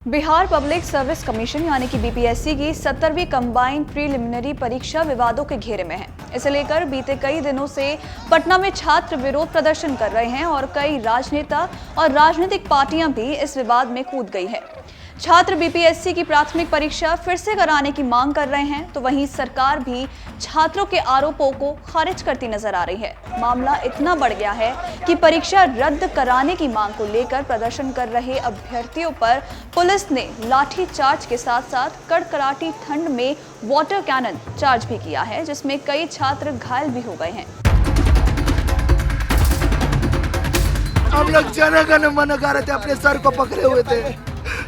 Bihar public service commission यानी कि BPSC की 17वीं कंबाइंड प्रीलिमिनरी परीक्षा विवादों के घेरे में है। इसे लेकर बीते कई दिनों से पटना में छात्र विरोध प्रदर्शन कर रहे हैं और कई राजनेता और राजनीतिक पार्टियां भी इस विवाद में कूद गई है। छात्र बीपीएससी की प्राथमिक परीक्षा फिर से कराने की मांग कर रहे हैं, तो वहीं सरकार भी छात्रों के आरोपों को खारिज करती नजर आ रही है। मामला इतना बढ़ गया है कि परीक्षा रद्द कराने की मांग को लेकर प्रदर्शन कर रहे अभ्यर्थियों पर पुलिस ने लाठी चार्ज के साथ साथ कड़कड़ाती ठंड में वाटर कैनन चार्ज भी किया है, जिसमें कई छात्र घायल भी हो गए हैं। हम लोग जन गण मन गा रहे थे, अपने सर को पकड़े हुए थे,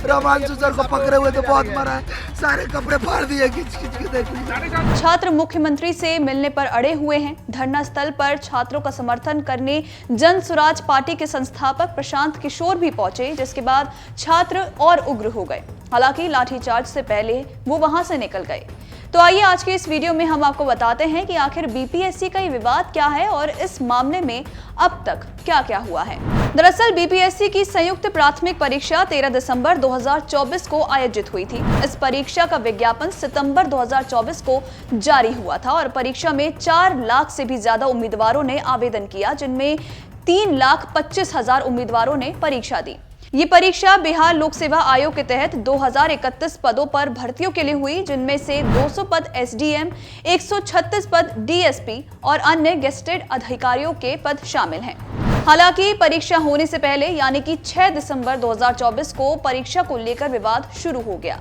रोमांचु सर को पकड़े हुए थे, बहुत मारा है, सारे कपड़े फाड़ दिए खींच खींच के। देख छात्र मुख्यमंत्री से मिलने पर अड़े हुए हैं। धरना स्थल पर छात्रों का समर्थन करने जन स्वराज पार्टी के संस्थापक प्रशांत किशोर भी पहुंचे, जिसके बाद छात्र और उग्र हो गए। हालांकि लाठीचार्ज से पहले वो वहां से निकल गए। तो आइए आज के इस वीडियो में हम आपको बताते हैं कि आखिर बीपीएससी का ये विवाद क्या है और इस मामले में अब तक क्या-क्या हुआ है। दरअसल बीपीएससी की संयुक्त प्राथमिक परीक्षा 13 दिसंबर 2024 को आयोजित हुई थी। इस परीक्षा का विज्ञापन सितंबर 2024 को जारी हुआ था और परीक्षा में 4 लाख से भी ज्यादा उम्मीदवारों ने आवेदन किया, जिनमें 3,25,000 उम्मीदवारों ने परीक्षा दी। ये परीक्षा बिहार लोक सेवा आयोग के तहत 2031 पदों पर भर्तियों के लिए हुई, जिनमें से 200 पद एसडीएम, 136 पद डीएसपी और अन्य गेस्टेड अधिकारियों के पद शामिल हैं। हालांकि परीक्षा होने से पहले यानी कि 6 दिसंबर 2024 को परीक्षा को लेकर विवाद शुरू हो गया।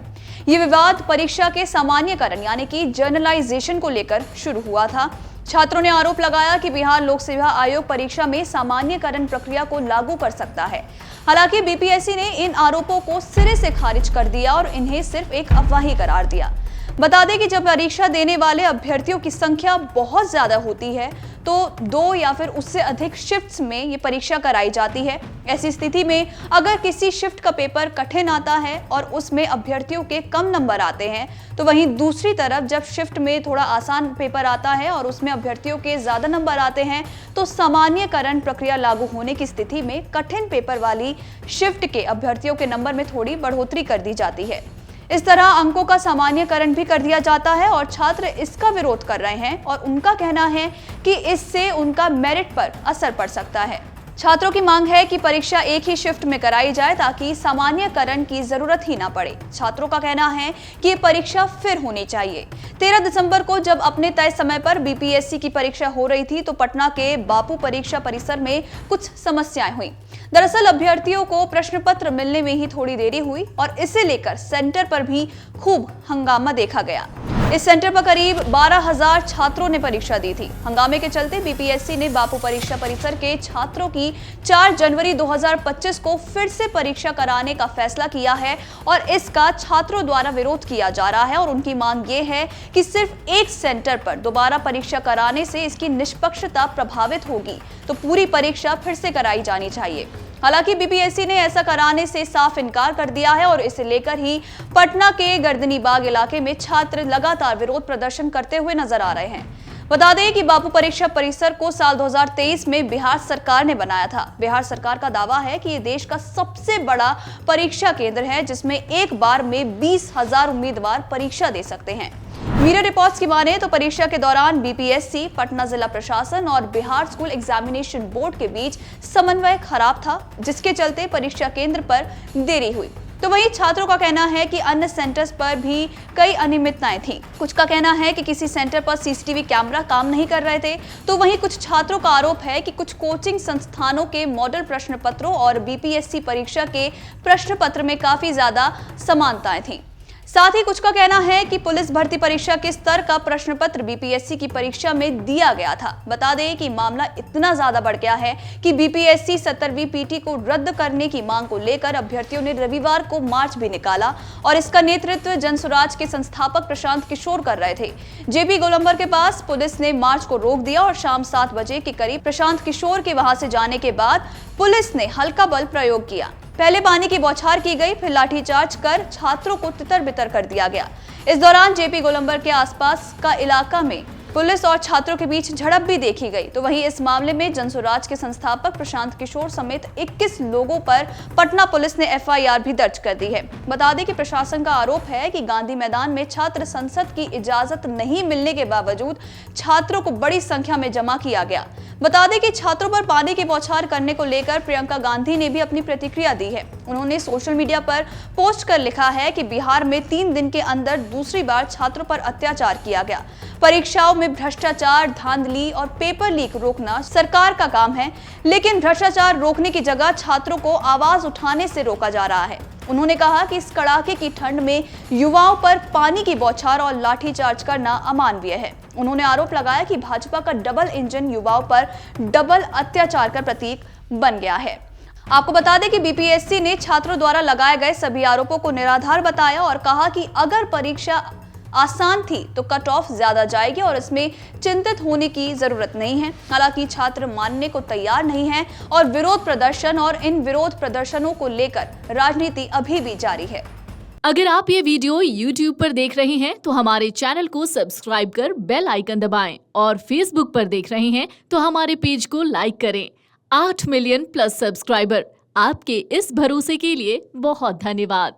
ये विवाद परीक्षा के सामान्यकरण यानी कि जर्नलाइजेशन को लेकर शुरू हुआ था। छात्रों ने आरोप लगाया कि बिहार लोक सेवा आयोग परीक्षा में सामान्यकरण प्रक्रिया को लागू कर सकता है। हालांकि बीपीएससी ने इन आरोपों को सिरे से खारिज कर दिया और इन्हें सिर्फ एक अफवाह ही करार दिया। बता दें कि जब परीक्षा देने वाले अभ्यर्थियों की संख्या बहुत ज्यादा होती है तो 2 या फिर उससे अधिक शिफ्ट्स में ये परीक्षा कराई जाती है। ऐसी स्थिति में अगर किसी शिफ्ट का पेपर कठिन आता है और उसमें अभ्यर्थियों के कम नंबर आते हैं, तो वहीं दूसरी तरफ जब शिफ्ट में थोड़ा आसान पेपर आता है और उसमें अभ्यर्थियों के ज्यादा नंबर आते हैं, तो सामान्यकरण प्रक्रिया लागू होने की स्थिति में कठिन पेपर वाली शिफ्ट के अभ्यर्थियों के नंबर में थोड़ी बढ़ोतरी कर दी जाती है। इस तरह अंकों का सामान्यकरण भी कर दिया जाता है और छात्र इसका विरोध कर रहे हैं और उनका कहना है कि इससे उनका मेरिट पर असर पड़ सकता है। छात्रों की मांग है कि परीक्षा एक ही शिफ्ट में कराई जाए ताकि सामान्यकरण की जरूरत ही ना पड़े। छात्रों का कहना है कि ये परीक्षा फिर होनी चाहिए। 13 दिसंबर को जब अपने तय समय पर बीपीएससी की परीक्षा हो रही थी तो पटना के बापू परीक्षा परिसर में कुछ समस्याएं हुई। दरअसल अभ्यर्थियों को प्रश्न पत्र मिलने में ही थोड़ी देरी हुई और इसे लेकर सेंटर पर भी खूब हंगामा देखा गया। इस सेंटर पर करीब 12,000 छात्रों ने परीक्षा दी थी। हंगामे के चलते बीपीएससी ने बापू परीक्षा परिसर के छात्रों की 4 जनवरी 2025 को फिर से परीक्षा कराने का फैसला किया है और इसका छात्रों द्वारा विरोध किया जा रहा है और उनकी मांग ये है कि सिर्फ एक सेंटर पर दोबारा परीक्षा कराने से इसकी निष्पक्षता प्रभावित होगी, तो पूरी परीक्षा फिर से कराई जानी चाहिए। हालांकि बीपीएससी ने ऐसा कराने से साफ इनकार कर दिया है और इसे लेकर ही पटना के गर्दनीबाग इलाके में छात्र लगातार विरोध प्रदर्शन करते हुए नजर आ रहे हैं। बता दें कि बापू परीक्षा परिसर को साल 2023 में बिहार सरकार ने बनाया था। बिहार सरकार का दावा है कि ये देश का सबसे बड़ा परीक्षा केंद्र है, जिसमें एक बार में 20,000 उम्मीदवार परीक्षा दे सकते हैं। मीडिया रिपोर्ट्स की माने तो परीक्षा के दौरान बीपीएससी, पटना जिला प्रशासन और बिहार स्कूल एग्जामिनेशन बोर्ड के बीच समन्वय खराब था, जिसके चलते परीक्षा केंद्र पर देरी हुई। तो वहीं छात्रों का कहना है कि अन्य सेंटर्स पर भी कई अनियमितताएं थीं। कुछ का कहना है कि किसी सेंटर पर सीसीटीवी कैमरा काम नहीं कर रहे थे, तो वहीं कुछ छात्रों का आरोप है कि कुछ कोचिंग संस्थानों के मॉडल प्रश्न पत्रों और बीपीएससी परीक्षा के प्रश्न पत्र में काफी ज्यादा समानताएं थीं। साथ ही कुछ का कहना है कि पुलिस भर्ती परीक्षा के स्तर का प्रश्न पत्र बीपीएससी की परीक्षा में दिया गया था। बता दें कि मामला इतना ज्यादा बढ़ गया है कि बीपीएससी 17वीं पीटी को रद्द करने की मांग को लेकर अभ्यर्थियों ने रविवार को मार्च भी निकाला और इसका नेतृत्व जन स्वराज के संस्थापक प्रशांत किशोर कर रहे थे। जेपी गोलंबर के पास पुलिस ने मार्च को रोक दिया और शाम 7 बजे के करीब प्रशांत किशोर के वहां से जाने के बाद पुलिस ने हल्का बल प्रयोग किया। पहले पानी की बौछार की गई, फिर लाठीचार्ज कर छात्रों को तितर बितर कर दिया गया। इस दौरान जेपी गोलंबर के आसपास का इलाका में पुलिस और छात्रों के बीच झड़प भी देखी गई। तो वहीं इस मामले में जनसुराज के संस्थापक प्रशांत किशोर समेत 21 लोगों पर पटना पुलिस ने एफआईआर भी दर्ज कर दी है। बता दें कि प्रशासन का आरोप है कि गांधी मैदान में छात्र संसद की इजाजत नहीं मिलने के बावजूद छात्रों को बड़ी संख्या में जमा किया गया। बता दें कि छात्रों पर पानी की बौछार करने को लेकर प्रियंका गांधी ने भी अपनी प्रतिक्रिया दी है। उन्होंने सोशल मीडिया पर पोस्ट कर लिखा है कि बिहार में 3 दिन के अंदर दूसरी बार छात्रों पर अत्याचार किया गया। परीक्षाओं में भ्रष्टाचार, धांधली और पेपर लीक रोकना सरकार का काम है, लेकिन भ्रष्टाचार रोकने की जगह छात्रों को आवाज उठाने से रोका जा रहा है। उन्होंने कहा कि इस कड़ाके की ठंड में युवाओं पर पानी की बौछार और लाठीचार्ज करना अमानवीय है। उन्होंने आरोप लगाया कि भाजपा का डबल इंजन युवाओं पर डबल अत्याचार का प्रतीक बन गया है। आपको बता दें कि बीपीएससी ने छात्रों द्वारा लगाए गए सभी आरोपों को निराधार बताया और कहा कि अगर परीक्षा आसान थी तो कट ऑफ ज्यादा जाएगी और इसमें चिंतित होने की जरूरत नहीं है। हालांकि छात्र मानने को तैयार नहीं है और विरोध प्रदर्शन और इन विरोध प्रदर्शनों को लेकर राजनीति अभी भी जारी है। अगर आप ये वीडियो YouTube पर देख रहे हैं तो हमारे चैनल को सब्सक्राइब कर बेल आइकन दबाएं और Facebook पर देख रहे हैं तो हमारे पेज को लाइक करें। 8 मिलियन प्लस सब्सक्राइबर, आपके इस भरोसे के लिए बहुत धन्यवाद।